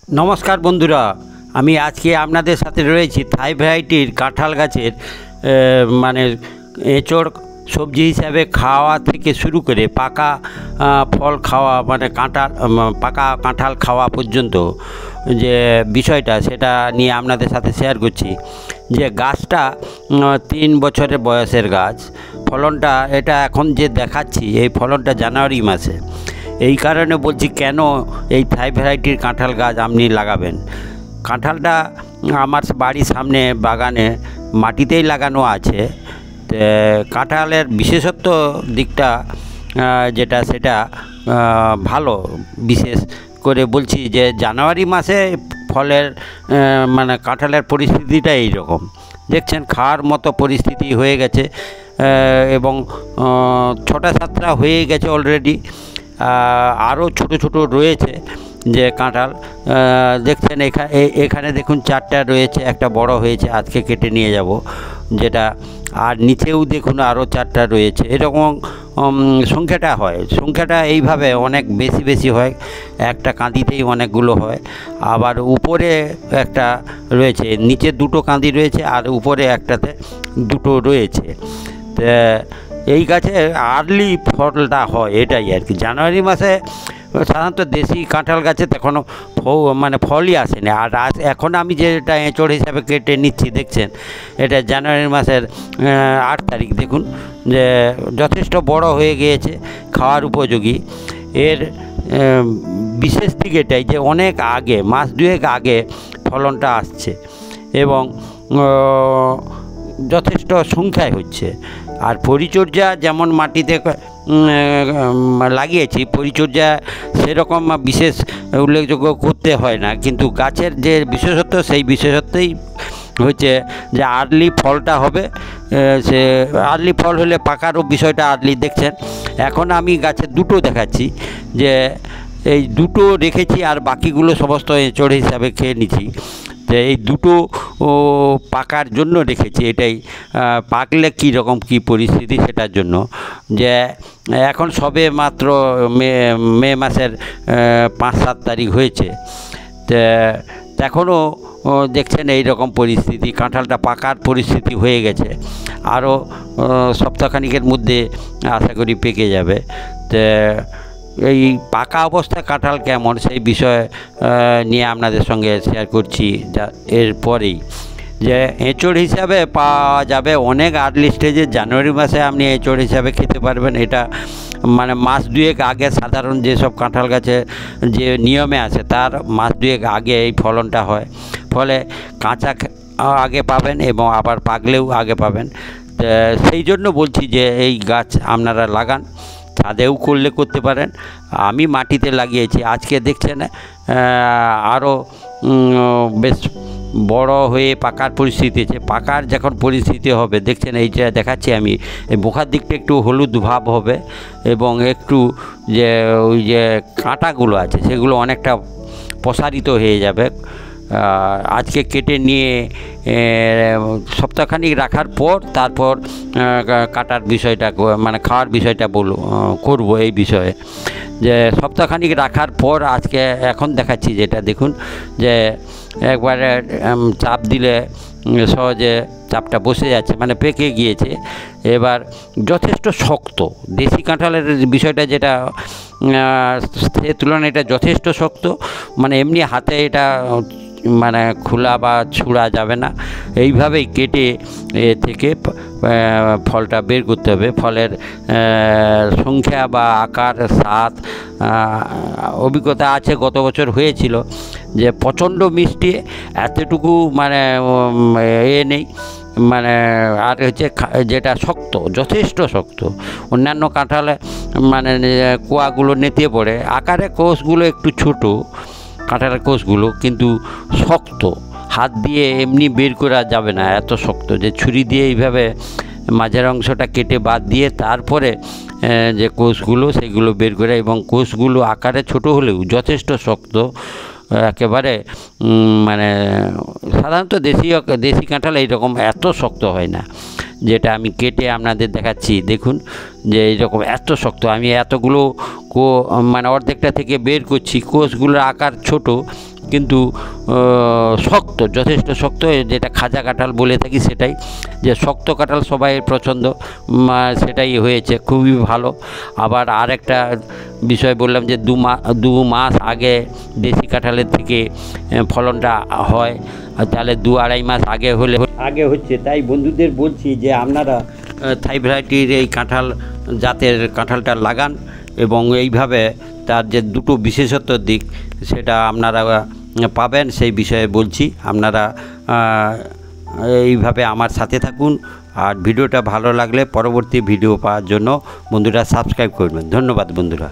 নমস্কার বন্ধুরা, আমি আজকে আপনাদের সাথে রয়েছি থাই ভ্যারাইটির কাঁঠাল গাছের মানে এঁচড় সবজি হিসাবে খাওয়া থেকে শুরু করে পাকা ফল খাওয়া, মানে পাকা কাঁঠাল খাওয়া পর্যন্ত যে বিষয়টা সেটা নিয়ে আপনাদের সাথে শেয়ার করছি। যে গাছটা 3 বছরের বয়সের গাছ, ফলনটা এটা এখন যে দেখাচ্ছি এই ফলনটা জানুয়ারি মাসে। এই কারণে বলছি কেন এই থাই ভ্যারাইটির কাঁঠাল গাছ আপনি লাগাবেন। কাঁঠালটা আমার বাড়ির সামনে বাগানে মাটিতেই লাগানো আছে। কাঁঠালের বিশেষত্ব দিকটা যেটা সেটা ভালো, বিশেষ করে বলছি যে জানুয়ারি মাসে ফলের মানে কাঁঠালের পরিস্থিতিটা এইরকম দেখছেন, খাওয়ার মতো পরিস্থিতি হয়ে গেছে এবং 6টা-7টা হয়ে গেছে অলরেডি। আরও ছোট ছোট রয়েছে যে কাঁঠাল দেখছেন, এখানে দেখুন 4টা রয়েছে, একটা বড় হয়েছে, আজকে কেটে নিয়ে যাব যেটা। আর নিচেও দেখুন আরও 4টা রয়েছে। এরকম সংখ্যাটা এইভাবে অনেক বেশি হয়, একটা কাঁদিতেই অনেকগুলো হয়। আবার উপরে একটা রয়েছে, নিচে 2টো কাঁদি রয়েছে আর উপরে একটাতে 2টো রয়েছে। এই গাছে আর্লি ফলটা হয়, এটাই আর কি। জানুয়ারি মাসে সাধারণত দেশি কাঁঠাল গাছে তখনও মানে ফলই আসেনি। আর এখন আমি যেটা এঁচড় হিসাবে কেটে নিচ্ছি দেখছেন, এটা জানুয়ারি মাসের 8 তারিখ। দেখুন যে যথেষ্ট বড় হয়ে গিয়েছে, খাওয়ার উপযোগী। এর বিশেষ দিক এটাই যে অনেক আগে, মাস 2 আগে ফলনটা আসছে এবং যথেষ্ট সংখ্যায় হচ্ছে। আর পরিচর্যা যেমন মাটিতে লাগিয়েছি, পরিচর্যা সেরকম বিশেষ উল্লেখযোগ্য করতে হয় না, কিন্তু গাছের যে বিশেষত্ব সেই বিশেষত্বই হচ্ছে যে আর্লি ফলটা হবে। সে আর্লি ফল হলে পাকারও বিষয়টা আর্লি দেখছেন। এখন আমি গাছের 2টো দেখাচ্ছি, যে এই 2টো রেখেছি আর বাকিগুলো সমস্ত এঁচড় হিসাবে খেয়ে নিচ্ছি। তো এই 2টো পাকার জন্য রেখেছি, এটাই পাকলে কী রকম কী পরিস্থিতি সেটার জন্য। যে এখন সবে মাত্র মে মাসের 5-7 তারিখ হয়েছে, তো এখনও দেখছেন এই রকম পরিস্থিতি, কাঁঠালটা পাকার পরিস্থিতি হয়ে গেছে। আরও সপ্তাহখানিকের মধ্যে আশা করি পেকে যাবে। তো এই পাকা অবস্থায় কাঁঠাল কেমন সেই বিষয়ে নিয়ে আপনাদের সঙ্গে শেয়ার করছি। এরপরেই যে এঁচড় হিসাবে পাওয়া যাবে অনেক আর্লি স্টেজে, জানুয়ারি মাসে আপনি এঁচড় হিসাবে খেতে পারবেন। এটা মানে মাস 2 আগে সাধারণ যেসব কাঁঠাল গাছে যে নিয়মে আছে তার মাস 2 আগে এই ফলনটা হয়। ফলে কাঁচা আগে পাবেন এবং আবার পাকলেও আগে পাবেন। সেই জন্য বলছি যে এই গাছ আপনারা লাগান, ছাদেও করতে পারেন। আমি মাটিতে লাগিয়েছি। আজকে দেখছেন আরও বেশ বড় হয়ে পাকার পরিস্থিতি আছে। পাকার যখন পরিস্থিতি হবে দেখছেন, এইটা দেখাচ্ছি আমি, এই বোখার দিকটা একটু হলুদ ভাব হবে এবং একটু যে ওই যে কাঁটাগুলো আছে সেগুলো অনেকটা প্রসারিত হয়ে যাবে। আজকে কেটে নিয়ে সপ্তাহখানিক রাখার পর তারপর কাটার বিষয়টা, মানে খাওয়ার বিষয়টা করব এই বিষয়ে। যে সপ্তাহখানিক রাখার পর আজকে এখন দেখাচ্ছি যেটা দেখুন, যে একবারে চাপ দিলে সহজে চাপটা বসে যাচ্ছে, মানে পেকে গিয়েছে। এবার যথেষ্ট শক্ত দেশি কাঁঠালের বিষয়টা যেটা, সে তুলনায় এটা যথেষ্ট শক্ত, মানে এমনি হাতে এটা মানে খোলা বা ছুঁড়া যাবে না। এইভাবেই কেটে থেকে ফলটা বের করতে হবে। ফলের সংখ্যা বা আকার, স্বাদ অভিজ্ঞতা আছে, গত বছর হয়েছিল যে প্রচণ্ড মিষ্টি, এতটুকু মানে নেই, মানে আর হচ্ছে যেটা শক্ত, যথেষ্ট শক্ত। অন্যান্য কাঁঠালে মানে কোয়াগুলো নেতিয়ে পড়ে, আকারে কোষগুলো একটু ছোটো কাঁঠালের কোষগুলো, কিন্তু শক্ত, হাত দিয়ে এমনি বের করা যাবে না, এত শক্ত যে ছুরি দিয়ে এইভাবে মাঝের অংশটা কেটে বাদ দিয়ে তারপরে যে কোষগুলো সেগুলো বের করে, এবং কোষগুলো আকারে ছোট হলেও যথেষ্ট শক্ত একেবারে। মানে সাধারণত দেশি কাঁঠাল এইরকম এত শক্ত হয় না, যেটা আমি কেটে আপনাদের দেখাচ্ছি। দেখুন যে এইরকম এত শক্ত। আমি এতগুলো মানে অর্ধেকটা থেকে বের করছি, কোষগুলোর আকার ছোট কিন্তু শক্ত, যথেষ্ট শক্ত, যেটা খাজা কাঁঠাল বলে থাকি সেটাই, যে শক্ত কাঁঠাল সবাই পছন্দ, সেটাই হয়েছে, খুবই ভালো। আবার আরেকটা বিষয় বললাম যে 2 মাস আগে দেশি কাঁঠালের থেকে ফলনটা হয়, তাহলে 2-2.5 মাস আগে হচ্ছে। তাই বন্ধুদের বলছি যে আপনারা থাই ভ্যারাইটির এই কাঁঠাল জাতের কাঁঠালটা লাগান, এবং এইভাবে তার যে দুটো বিশেষত্ব দিক সেটা আপনারা পাবেন, সেই বিষয়ে বলছি। আপনারা এইভাবে আমার সাথে থাকুন, আর ভিডিওটা ভালো লাগলে পরবর্তী ভিডিও পাওয়ার জন্য বন্ধুরা সাবস্ক্রাইব করবেন। ধন্যবাদ বন্ধুরা।